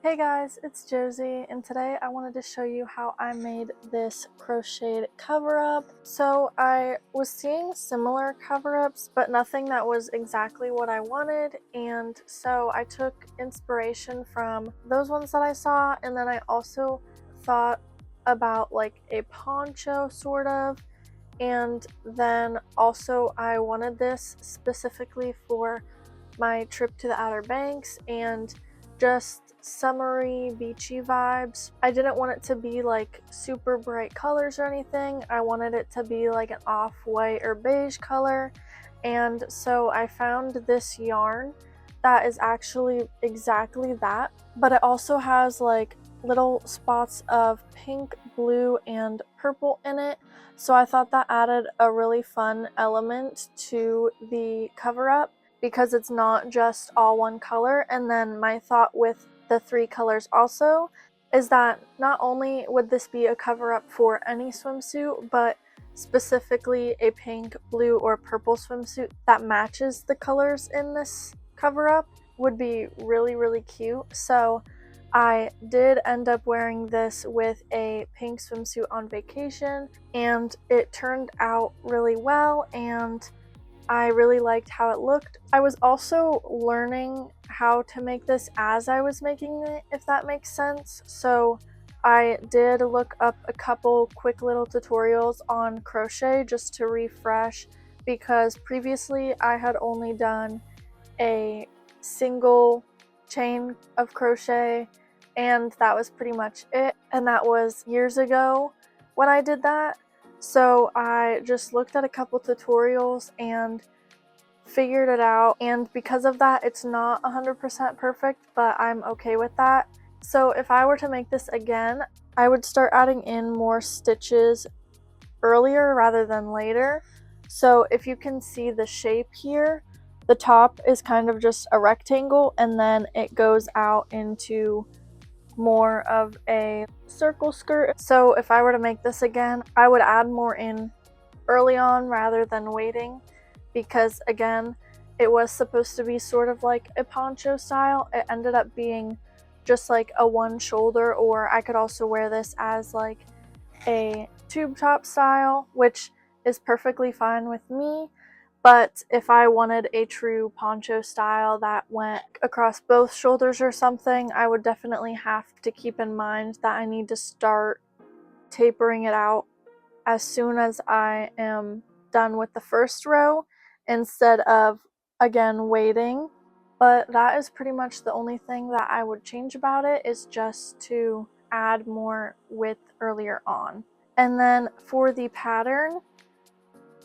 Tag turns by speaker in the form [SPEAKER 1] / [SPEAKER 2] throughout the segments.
[SPEAKER 1] Hey guys, it's Josie, and today I wanted to show you how I made this crocheted cover-up. So I was seeing similar cover-ups, but nothing that was exactly what I wanted, and so I took inspiration from those ones that I saw, and then I also thought about like a poncho sort of, and then also I wanted this specifically for my trip to the Outer Banks and just summery beachy vibes. I didn't want it to be like super bright colors or anything. I wanted it to be like an off-white or beige color, and so I found this yarn that is actually exactly that, but it also has like little spots of pink, blue, and purple in it. So I thought that added a really fun element to the cover-up because it's not just all one color. And then my thought with the three colors also is that not only would this be a cover-up for any swimsuit, but specifically a pink, blue, or purple swimsuit that matches the colors in this cover-up would be really, really cute. So I did end up wearing this with a pink swimsuit on vacation, and it turned out really well, and I really liked how it looked. I was also learning how to make this as I was making it, if that makes sense. So I did look up a couple quick little tutorials on crochet just to refresh, because previously I had only done a single chain of crochet, and that was pretty much it, and that was years ago when I did that. So I just looked at a couple tutorials and figured it out, and because of that it's not 100% perfect, but I'm okay with that. So if I were to make this again, I would start adding in more stitches earlier rather than later. So if you can see the shape here, the top is kind of just a rectangle, and then it goes out into more of a circle skirt. So if I were to make this again, I would add more in early on rather than waiting, because again, it was supposed to be sort of like a poncho style. It ended up being just like a one shoulder, or I could also wear this as like a tube top style, which is perfectly fine with me. But if I wanted a true poncho style that went across both shoulders or something, I would definitely have to keep in mind that I need to start tapering it out as soon as I am done with the first row, instead of again waiting. But that is pretty much the only thing that I would change about it, is just to add more width earlier on. And then for the pattern,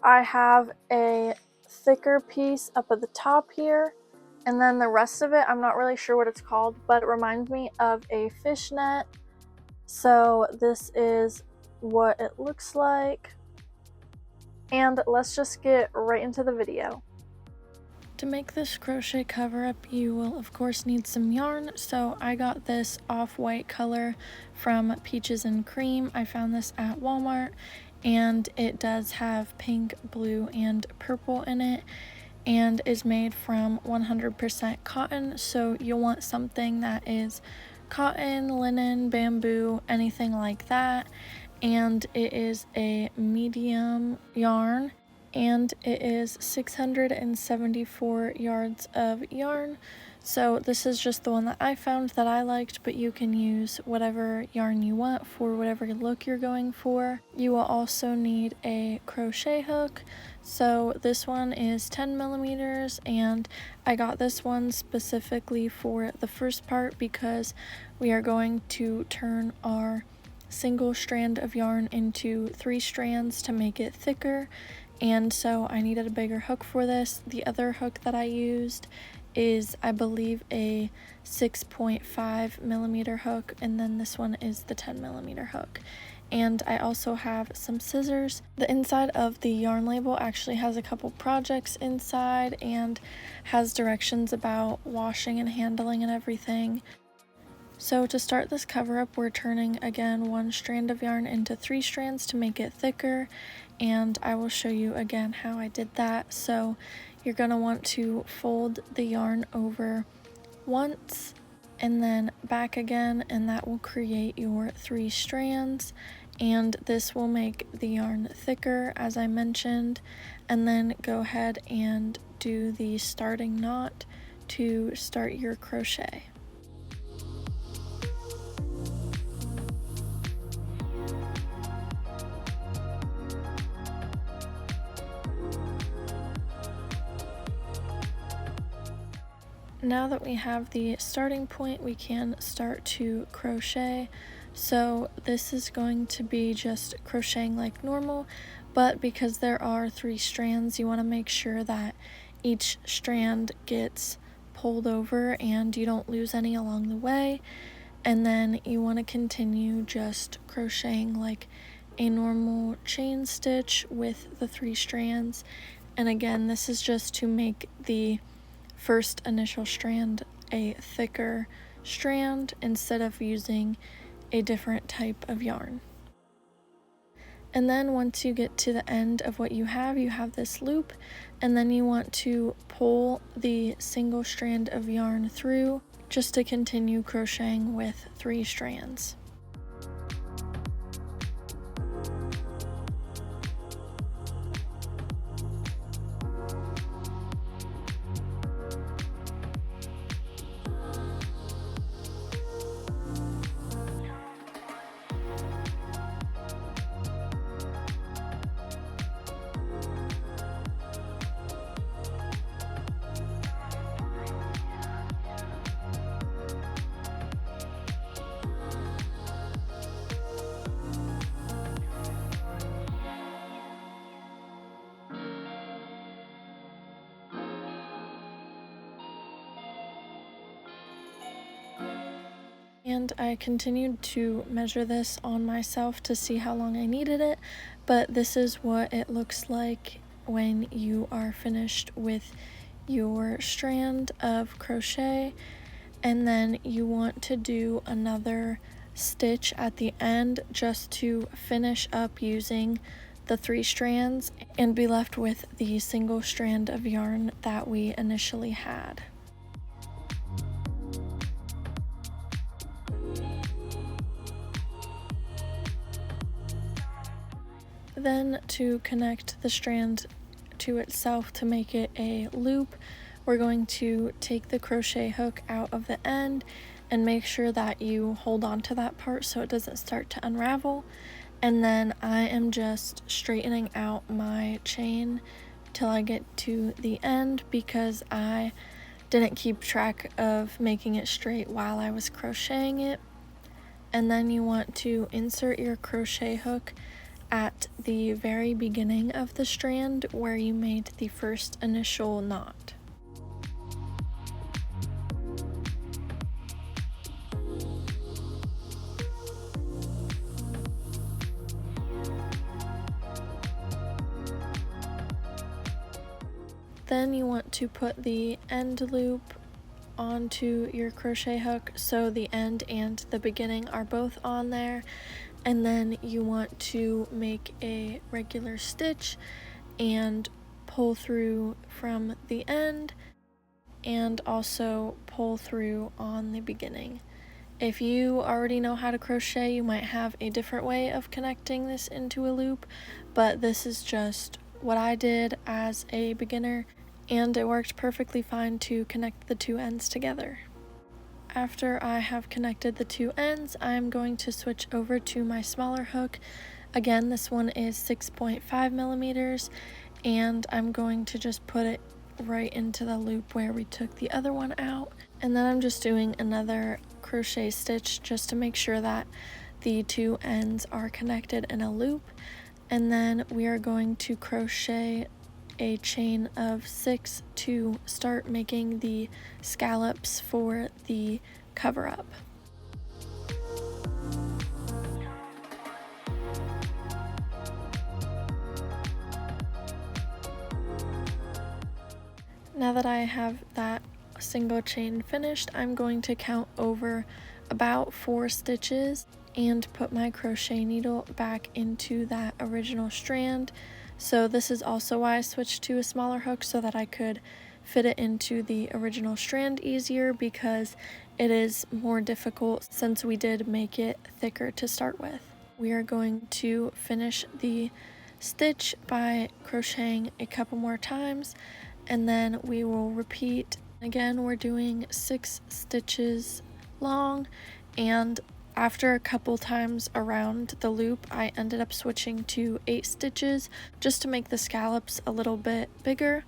[SPEAKER 1] I have a thicker piece up at the top here, and then the rest of it, I'm not really sure what it's called, but it reminds me of a fishnet. So this is what it looks like, and let's just get right into the video. To make this crochet cover up, you will of course need some yarn. So I got this off-white color from Peaches and Cream. I found this at Walmart, and it does have pink, blue, and purple in it, and is made from 100% cotton. So you'll want something that is cotton, linen, bamboo, anything like that. And it is a medium yarn, and it is 674 yards of yarn. So this is just the one that I found that I liked, but you can use whatever yarn you want for whatever look you're going for. You will also need a crochet hook. So this one is 10 millimeters, and I got this one specifically for the first part because we are going to turn our single strand of yarn into 3 strands to make it thicker, and so I needed a bigger hook for this. The other hook that I used is, I believe, a 6.5 millimeter hook, and then this one is the 10 millimeter hook. And I also have some scissors. The inside of the yarn label actually has a couple projects inside and has directions about washing and handling and everything. So to start this cover up, we're turning again 1 strand of yarn into 3 strands to make it thicker, and I will show you again how I did that. So you're going to want to fold the yarn over once, and then back again, and that will create your 3 strands, and this will make the yarn thicker as I mentioned. And then go ahead and do the starting knot to start your crochet. Now that we have the starting point, we can start to crochet. So this is going to be just crocheting like normal, but because there are 3 strands, you want to make sure that each strand gets pulled over and you don't lose any along the way. And then you want to continue just crocheting like a normal chain stitch with the 3 strands. And again, this is just to make the first initial strand a thicker strand instead of using a different type of yarn. And then once you get to the end of what you have this loop, and then you want to pull the single strand of yarn through just to continue crocheting with 3 strands. And I continued to measure this on myself to see how long I needed it, but this is what it looks like when you are finished with your strand of crochet. And then you want to do another stitch at the end just to finish up using the 3 strands and be left with the single strand of yarn that we initially had. Then to connect the strand to itself to make it a loop, we're going to take the crochet hook out of the end and make sure that you hold on to that part so it doesn't start to unravel. And then I am just straightening out my chain till I get to the end because I didn't keep track of making it straight while I was crocheting it. And then you want to insert your crochet hook at the very beginning of the strand where you made the first initial knot. Then you want to put the end loop onto your crochet hook so the end and the beginning are both on there. And then you want to make a regular stitch and pull through from the end and also pull through on the beginning. If you already know how to crochet, you might have a different way of connecting this into a loop, but this is just what I did as a beginner, and it worked perfectly fine to connect the 2 ends together. After I have connected the 2 ends, I'm going to switch over to my smaller hook. Again, this one is 6.5 millimeters, and I'm going to just put it right into the loop where we took the other one out. And then I'm just doing another crochet stitch just to make sure that the 2 ends are connected in a loop. And then we are going to crochet a chain of 6 to start making the scallops for the cover up. Now that I have that single chain finished, I'm going to count over about 4 stitches and put my crochet needle back into that original strand. So this is also why I switched to a smaller hook, so that I could fit it into the original strand easier, because it is more difficult since we did make it thicker to start with. We are going to finish the stitch by crocheting a couple more times, and then we will repeat. Again, we're doing 6 stitches long, and after a couple times around the loop, I ended up switching to 8 stitches just to make the scallops a little bit bigger.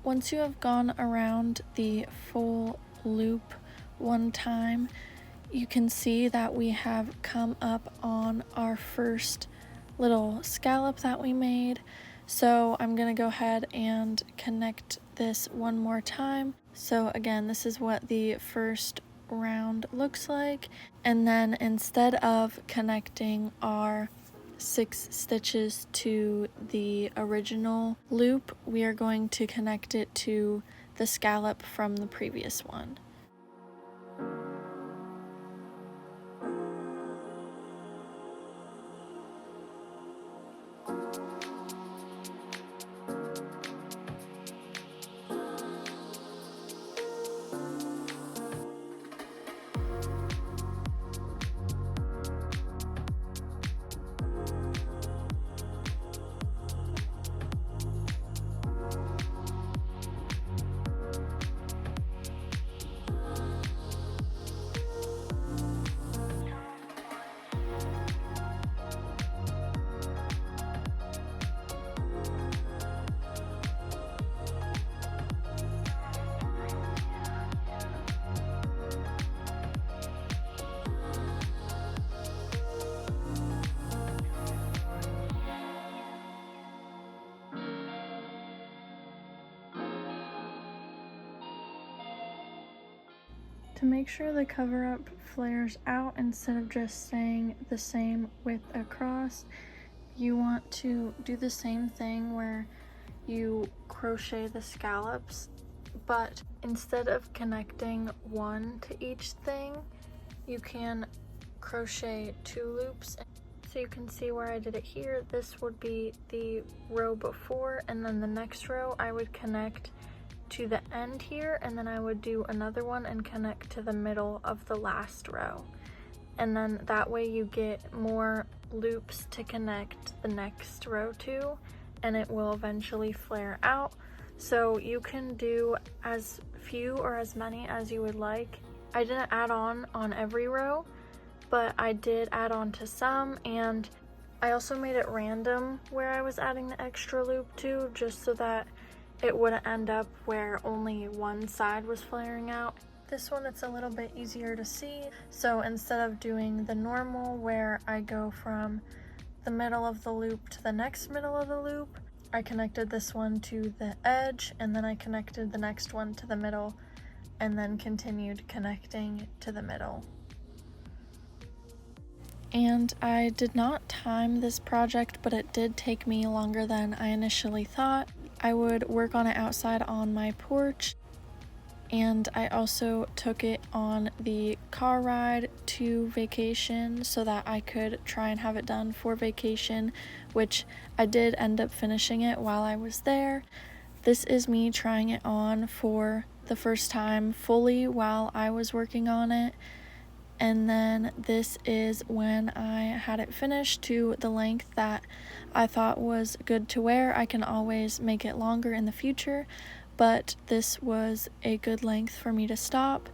[SPEAKER 1] Once you have gone around the full loop one time, you can see that we have come up on our first little scallop that we made. So I'm gonna go ahead and connect this one more time. So again, this is what the first round looks like. And then instead of connecting our 6 stitches to the original loop, we are going to connect it to the scallop from the previous one. To make sure the cover up flares out instead of just staying the same width across, you want to do the same thing where you crochet the scallops, but instead of connecting one to each thing, you can crochet 2 loops. So you can see where I did it here. This would be the row before, and then the next row I would connect to the end here, and then I would do another one and connect to the middle of the last row. And then that way you get more loops to connect the next row to, and it will eventually flare out. So you can do as few or as many as you would like. I didn't add on every row, but I did add on to some, and I also made it random where I was adding the extra loop to, just so that it wouldn't end up where only one side was flaring out. This one, it's a little bit easier to see. So instead of doing the normal where I go from the middle of the loop to the next middle of the loop, I connected this one to the edge, and then I connected the next one to the middle, and then continued connecting to the middle. And I did not time this project, but it did take me longer than I initially thought. I would work on it outside on my porch, and I also took it on the car ride to vacation so that I could try and have it done for vacation, which I did end up finishing it while I was there. This is me trying it on for the first time fully while I was working on it. And then this is when I had it finished to the length that I thought was good to wear. I can always make it longer in the future, but this was a good length for me to stop,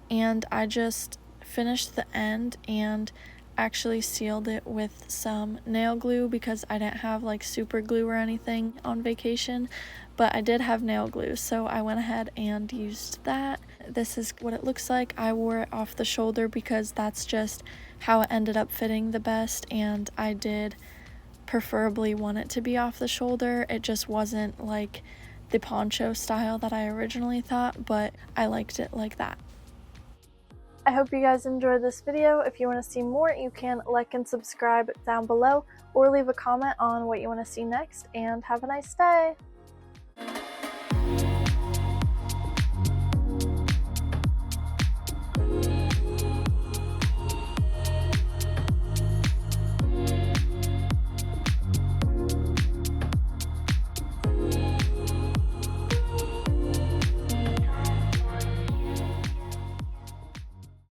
[SPEAKER 1] and I just finished the end and actually sealed it with some nail glue because I didn't have like super glue or anything on vacation, but I did have nail glue, so I went ahead and used that. This is what it looks like. I wore it off the shoulder because that's just how it ended up fitting the best, and I did preferably want it to be off the shoulder. It just wasn't like the poncho style that I originally thought, but I liked it like that. I hope you guys enjoyed this video. If you want to see more, you can like and subscribe down below or leave a comment on what you want to see next, and have a nice day!